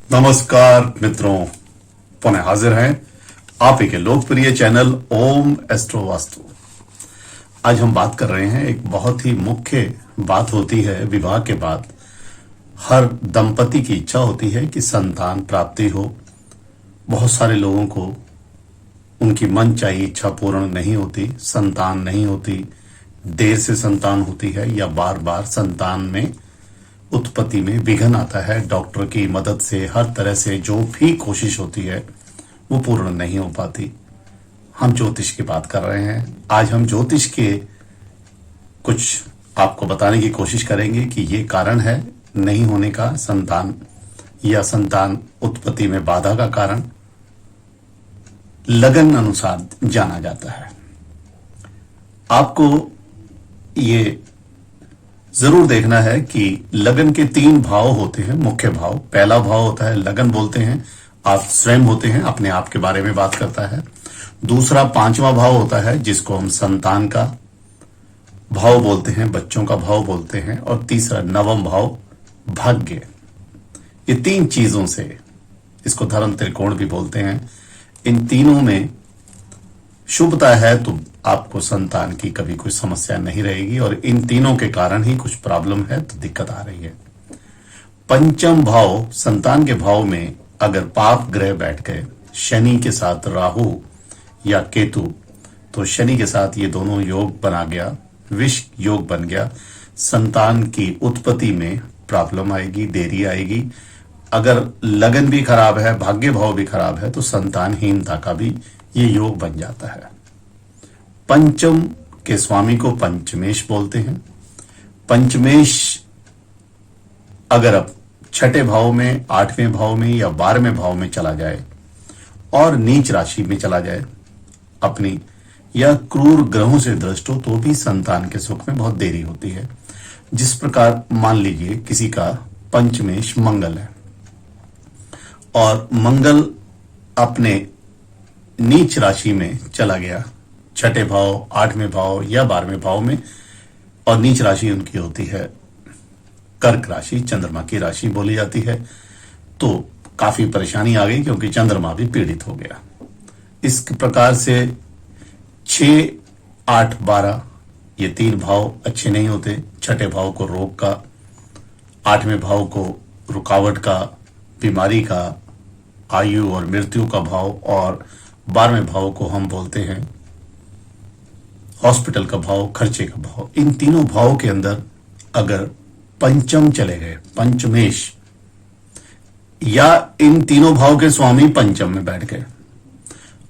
नमस्कार मित्रों, पुनः हाजिर हैं आप ही के लोकप्रिय चैनल ओम एस्ट्रो वास्तु। आज हम बात कर रहे हैं, एक बहुत ही मुख्य बात होती है। विवाह के बाद हर दंपति की इच्छा होती है कि संतान प्राप्ति हो। बहुत सारे लोगों को उनकी मन चाहिए इच्छा पूर्ण नहीं होती, संतान नहीं होती, देर से संतान होती है या बार बार संतान में उत्पत्ति में विघ्न आता है। डॉक्टर की मदद से हर तरह से जो भी कोशिश होती है वो पूर्ण नहीं हो पाती। हम ज्योतिष की बात कर रहे हैं। आज हम ज्योतिष के कुछ आपको बताने की कोशिश करेंगे कि ये कारण है नहीं होने का, संतान या संतान उत्पत्ति में बाधा का कारण लगन अनुसार जाना जाता है। आपको ये जरूर देखना है कि लगन के 3 भाव होते हैं, मुख्य भाव। पहला भाव होता है लगन बोलते हैं, आप स्वयं होते हैं, अपने आप के बारे में बात करता है। दूसरा 5वां भाव होता है जिसको हम संतान का भाव बोलते हैं, बच्चों का भाव बोलते हैं। और तीसरा 9वां भाव भाग्य। ये 3 चीजों से, इसको धर्म त्रिकोण भी बोलते हैं, इन तीनों में शुभता है तो आपको संतान की कभी कोई समस्या नहीं रहेगी। और इन तीनों के कारण ही कुछ प्रॉब्लम है तो दिक्कत आ रही है। पंचम भाव, संतान के भाव में अगर पाप ग्रह बैठ गए, शनि के साथ राहु या केतु, तो शनि के साथ ये दोनों योग बना गया, विष योग बन गया। संतान की उत्पत्ति में प्रॉब्लम आएगी, देरी आएगी। अगर लगन भी खराब है, भाग्य भाव भी खराब है, तो संतानहीनता का भी ये योग बन जाता है। पंचम के स्वामी को पंचमेश बोलते हैं। पंचमेश अगर अब 6ठे भाव में, 8वें भाव में या 12वें भाव में चला जाए और नीच राशि में चला जाए अपनी, या क्रूर ग्रहों से दृष्ट हो, तो भी संतान के सुख में बहुत देरी होती है। जिस प्रकार मान लीजिए किसी का पंचमेश मंगल है और मंगल अपने नीच राशि में चला गया, 6ठे भाव, 8वें भाव या 12वें भाव में, और नीच राशि उनकी होती है कर्क राशि, चंद्रमा की राशि बोली जाती है, तो काफी परेशानी आ गई क्योंकि चंद्रमा भी पीड़ित हो गया। इस प्रकार से 6, 8, 12 ये 3 भाव अच्छे नहीं होते। 6ठे भाव को रोग का, 8वें भाव को रुकावट का, बीमारी का, आयु और मृत्यु का भाव, और 12वें भाव को हम बोलते हैं हॉस्पिटल का भाव, खर्चे का भाव। इन तीनों भाव के अंदर अगर पंचम चले गए, पंचमेश, या इन तीनों भाव के स्वामी पंचम में बैठ गए।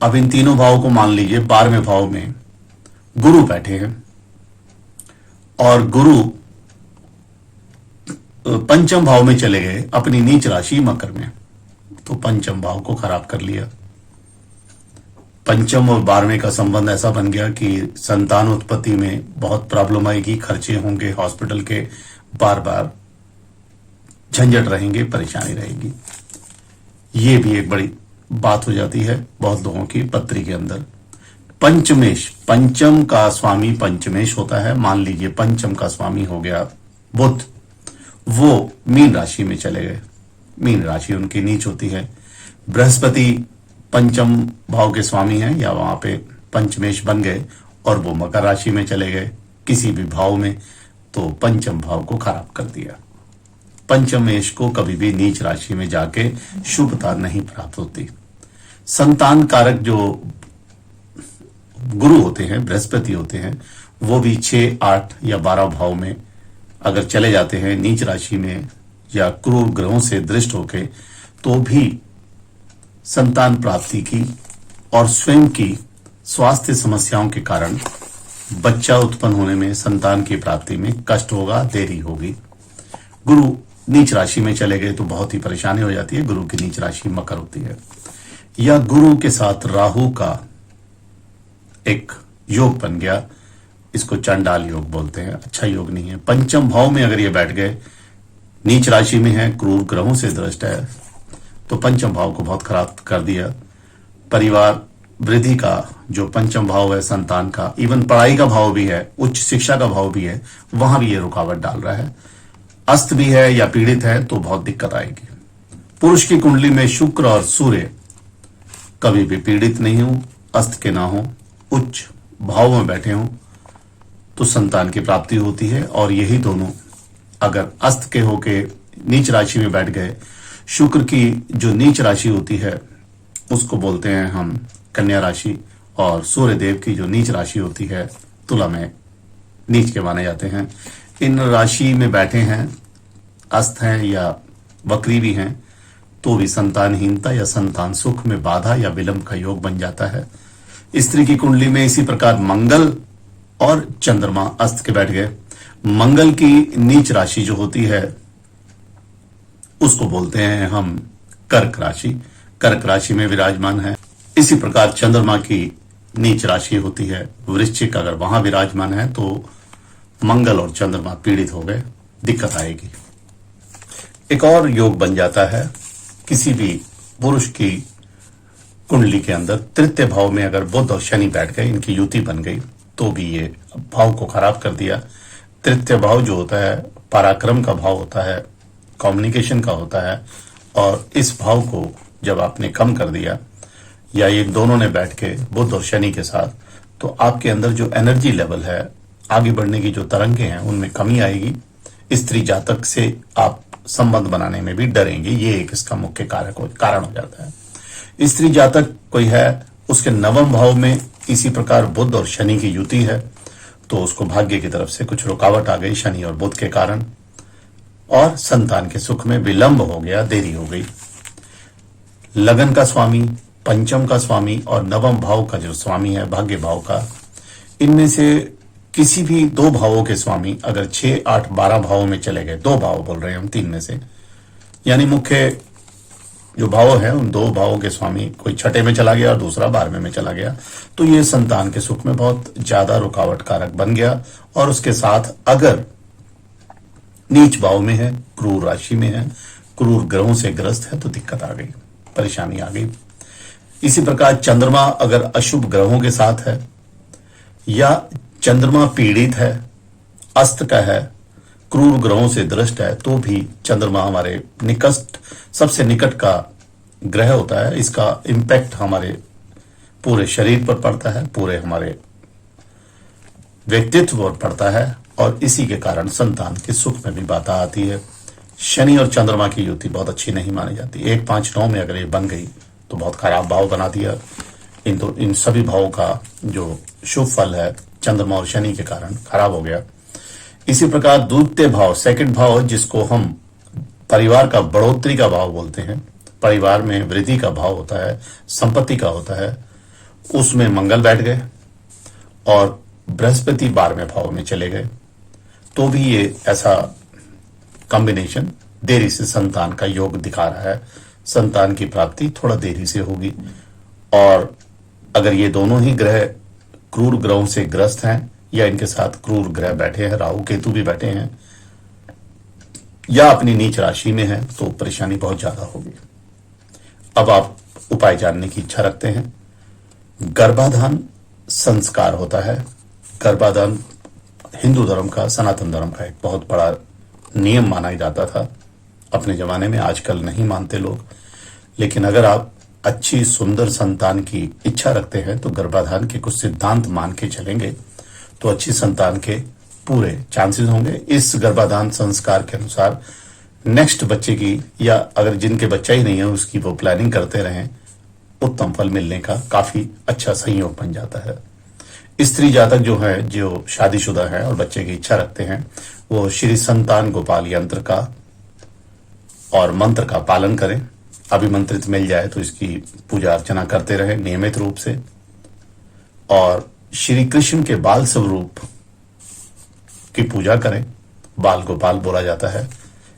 अब इन तीनों भाव को मान लीजिए 12वें भाव में गुरु बैठे हैं और गुरु पंचम भाव में चले गए अपनी नीच राशि मकर में, तो पंचम भाव को खराब कर लिया। पंचम और 12वें का संबंध ऐसा बन गया कि संतान उत्पत्ति में बहुत प्रॉब्लम आएगी, खर्चे होंगे, हॉस्पिटल के बार बार झंझट रहेंगे, परेशानी रहेगी। ये भी एक बड़ी बात हो जाती है बहुत लोगों की पत्री के अंदर। पंचमेश, पंचम का स्वामी पंचमेश होता है। मान लीजिए पंचम का स्वामी हो गया बुध, वो मीन राशि में चले गए, मीन राशि उनकी नीच होती है। बृहस्पति पंचम भाव के स्वामी हैं या वहां पे पंचमेश बन गए और वो मकर राशि में चले गए किसी भी भाव में, तो पंचम भाव को खराब कर दिया। पंचमेश को कभी भी नीच राशि में जाके शुभता नहीं प्राप्त होती। संतान कारक जो गुरु होते हैं, बृहस्पति होते हैं, वो भी 6, 8 या 12 भाव में अगर चले जाते हैं नीच राशि में या क्रूर ग्रहों से दृष्ट होके, तो भी संतान प्राप्ति की और स्वयं की स्वास्थ्य समस्याओं के कारण बच्चा उत्पन्न होने में, संतान की प्राप्ति में कष्ट होगा, देरी होगी। गुरु नीच राशि में चले गए तो बहुत ही परेशानी हो जाती है। गुरु की नीच राशि मकर होती है। या गुरु के साथ राहु का एक योग बन गया, इसको चंडाल योग बोलते हैं, अच्छा योग नहीं है। पंचम भाव में अगर ये बैठ गए, नीच राशि में है, क्रूर ग्रहों से दृष्ट है, तो पंचम भाव को बहुत खराब कर दिया। परिवार वृद्धि का जो पंचम भाव है, संतान का, इवन पढ़ाई का भाव भी है, उच्च शिक्षा का भाव भी है, वहां भी ये रुकावट डाल रहा है। अस्त भी है या पीड़ित है तो बहुत दिक्कत आएगी। पुरुष की कुंडली में शुक्र और सूर्य कभी भी पीड़ित नहीं हो, अस्त के ना हो, उच्च भाव में बैठे हो तो संतान की प्राप्ति होती है। और यही दोनों अगर अस्त के होके नीच राशि में बैठ गए, शुक्र की जो नीच राशि होती है उसको बोलते हैं हम कन्या राशि, और सूर्य देव की जो नीच राशि होती है तुला में नीच के माने जाते हैं। इन राशि में बैठे हैं, अस्त हैं या वक्री भी हैं, तो भी संतानहीनता या संतान सुख में बाधा या विलंब का योग बन जाता है। स्त्री की कुंडली में इसी प्रकार मंगल और चंद्रमा अस्त के बैठ गए। मंगल की नीच राशि जो होती है उसको बोलते हैं हम कर्क राशि, कर्क राशि में विराजमान है। इसी प्रकार चंद्रमा की नीच राशि होती है वृश्चिक, अगर वहां विराजमान है तो मंगल और चंद्रमा पीड़ित हो गए, दिक्कत आएगी। एक और योग बन जाता है किसी भी पुरुष की कुंडली के अंदर तृतीय भाव में अगर बुध और शनि बैठ गए, इनकी युति बन गई तो भी ये भाव को खराब कर दिया। तृतीय भाव जो होता है पराक्रम का भाव होता है, कम्युनिकेशन का होता है, और इस भाव को जब आपने कम कर दिया या ये दोनों ने बैठ के बुध और शनि के साथ, तो आपके अंदर जो एनर्जी लेवल है, आगे बढ़ने की जो तरंगे हैं उनमें कमी आएगी। स्त्री जातक से आप संबंध बनाने में भी डरेंगे, ये एक इसका मुख्य कारण हो जाता है। स्त्री जातक कोई है उसके नवम भाव में इसी प्रकार बुध और शनि की युति है, तो उसको भाग्य की तरफ से कुछ रुकावट आ गई शनि और बुध के कारण, और संतान के सुख में विलंब हो गया, देरी हो गई। लगन का स्वामी, पंचम का स्वामी और नवम भाव का जो स्वामी है भाग्य भाव का, इनमें से किसी भी दो भावों के स्वामी अगर 6, 8, 12 भावों में चले गए, दो भाव बोल रहे हैं हम तीन में से, यानी मुख्य जो भाव है उन दो भावों के स्वामी कोई छठे में चला गया और दूसरा 12वें में चला गया, तो ये संतान के सुख में बहुत ज्यादा रुकावट कारक बन गया। और उसके साथ अगर नीच भाव में है, क्रूर राशि में है, क्रूर ग्रहों से ग्रस्त है, तो दिक्कत आ गई, परेशानी आ गई। इसी प्रकार चंद्रमा अगर अशुभ ग्रहों के साथ है या चंद्रमा पीड़ित है, अस्त का है, क्रूर ग्रहों से दृष्ट है, तो भी चंद्रमा हमारे निकट सबसे निकट का ग्रह होता है। इसका इंपैक्ट हमारे पूरे शरीर पर पड़ता है, पूरे हमारे व्यक्तित्व पर पड़ता है, और इसी के कारण संतान के सुख में भी बाधा आती है। शनि और चंद्रमा की युति बहुत अच्छी नहीं मानी जाती। 1, 5, 9 में अगर ये बन गई तो बहुत खराब भाव बना दिया। इन सभी भावों का जो शुभ फल है चंद्रमा और शनि के कारण खराब हो गया। इसी प्रकार द्वितीय भाव, सेकंड भाव, जिसको हम परिवार का बढ़ोतरी का भाव बोलते हैं, परिवार में वृद्धि का भाव होता है, संपत्ति का होता है, उसमें मंगल बैठ गए और बृहस्पति 12वें भाव में चले गए, तो भी ये ऐसा कॉम्बिनेशन देरी से संतान का योग दिखा रहा है। संतान की प्राप्ति थोड़ा देरी से होगी। और अगर ये दोनों ही ग्रह क्रूर ग्रहों से ग्रस्त हैं या इनके साथ क्रूर ग्रह बैठे हैं, राहु केतु भी बैठे हैं, या अपनी नीच राशि में है, तो परेशानी बहुत ज्यादा होगी। अब आप उपाय जानने की इच्छा रखते हैं। गर्भाधान संस्कार होता है। गर्भाधान हिंदू धर्म का, सनातन धर्म का एक बहुत बड़ा नियम माना जाता था अपने जमाने में। आजकल नहीं मानते लोग, लेकिन अगर आप अच्छी सुंदर संतान की इच्छा रखते हैं तो गर्भाधान के कुछ सिद्धांत मान के चलेंगे तो अच्छी संतान के पूरे चांसेस होंगे। इस गर्भाधान संस्कार के अनुसार नेक्स्ट बच्चे की, या अगर जिनके बच्चा ही नहीं है उसकी वो प्लानिंग करते रहें, उत्तम फल मिलने का काफी अच्छा संयोग बन जाता है। स्त्री जातक जो है, जो शादीशुदा है और बच्चे की इच्छा रखते हैं, वो श्री संतान गोपाल यंत्र का और मंत्र का पालन करें। अभिमंत्रित मिल जाए तो इसकी पूजा अर्चना करते रहें नियमित रूप से। और श्री कृष्ण के बाल स्वरूप की पूजा करें। बाल गोपाल बोला जाता है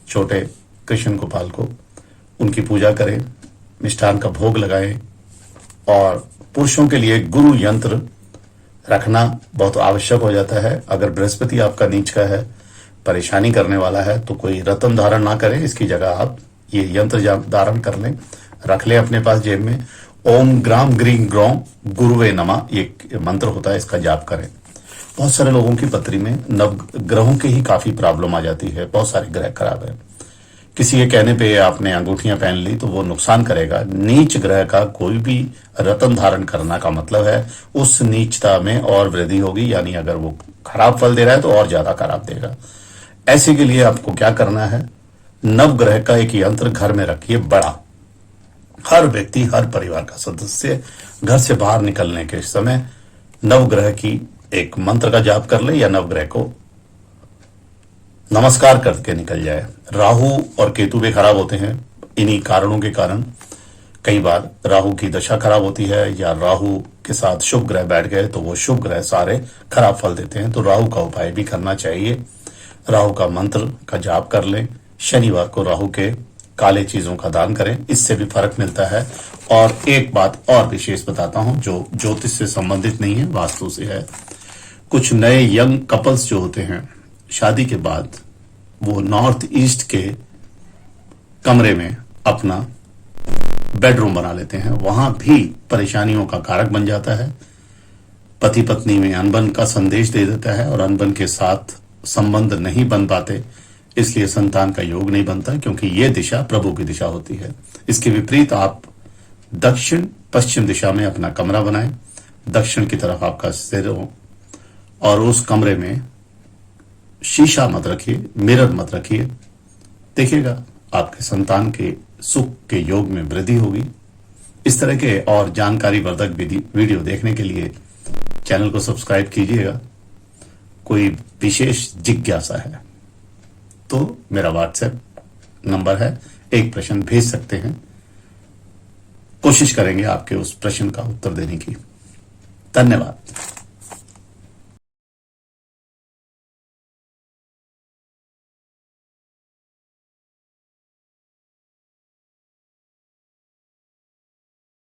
छोटे कृष्ण गोपाल को, उनकी पूजा करें, मिष्ठान का भोग लगाएं। और पुरुषों के लिए गुरु यंत्र रखना बहुत आवश्यक हो जाता है। अगर बृहस्पति आपका नीच का है, परेशानी करने वाला है, तो कोई रत्न धारण ना करें, इसकी जगह आप ये यंत्र धारण कर लें, रख लें अपने पास जेब में। ओम ग्राम ग्रीं ग्रौं गुरुवे नमः ये मंत्र होता है, इसका जाप करें। बहुत सारे लोगों की पत्री में नव ग्रहों के ही काफी प्रॉब्लम आ जाती है, बहुत सारे ग्रह खराब है। किसी के कहने पे आपने अंगूठियां पहन ली तो वो नुकसान करेगा। नीच ग्रह का कोई भी रत्न धारण करना का मतलब है उस नीचता में और वृद्धि होगी, यानी अगर वो खराब फल दे रहा है तो और ज्यादा खराब देगा। ऐसे के लिए आपको क्या करना है, नवग्रह का एक यंत्र घर में रखिए बड़ा। हर व्यक्ति, हर परिवार का सदस्य घर से बाहर निकलने के समय नवग्रह की एक मंत्र का जाप कर ले या नवग्रह को नमस्कार करके निकल जाए। राहु और केतु भी खराब होते हैं इन्हीं कारणों के कारण। कई बार राहु की दशा खराब होती है या राहु के साथ शुभ ग्रह बैठ गए तो वो शुभ ग्रह सारे खराब फल देते हैं, तो राहु का उपाय भी करना चाहिए। राहु का मंत्र का जाप कर लें। शनिवार को राहु के काले चीजों का दान करें, इससे भी फर्क मिलता है। और एक बात और विशेष बताता हूं जो ज्योतिष से संबंधित नहीं है, वास्तु से है। कुछ नए यंग कपल्स जो होते हैं शादी के बाद वो नॉर्थ ईस्ट के कमरे में अपना बेडरूम बना लेते हैं, वहां भी परेशानियों का कारक बन जाता है। पति पत्नी में अनबन का संदेश दे देता है और अनबन के साथ संबंध नहीं बन पाते, इसलिए संतान का योग नहीं बनता, क्योंकि यह दिशा प्रभु की दिशा होती है। इसके विपरीत आप दक्षिण पश्चिम दिशा में अपना कमरा बनाएं, दक्षिण की तरफ आपका सिर हो और उस कमरे में शीशा मत रखिए, मिरर मत रखिए। देखिएगा आपके संतान के सुख के योग में वृद्धि होगी। इस तरह के और जानकारी वर्धक वीडियो देखने के लिए चैनल को सब्सक्राइब कीजिएगा। कोई विशेष जिज्ञासा है तो मेरा व्हाट्सएप नंबर है, एक प्रश्न भेज सकते हैं, कोशिश करेंगे आपके उस प्रश्न का उत्तर देने की। धन्यवाद।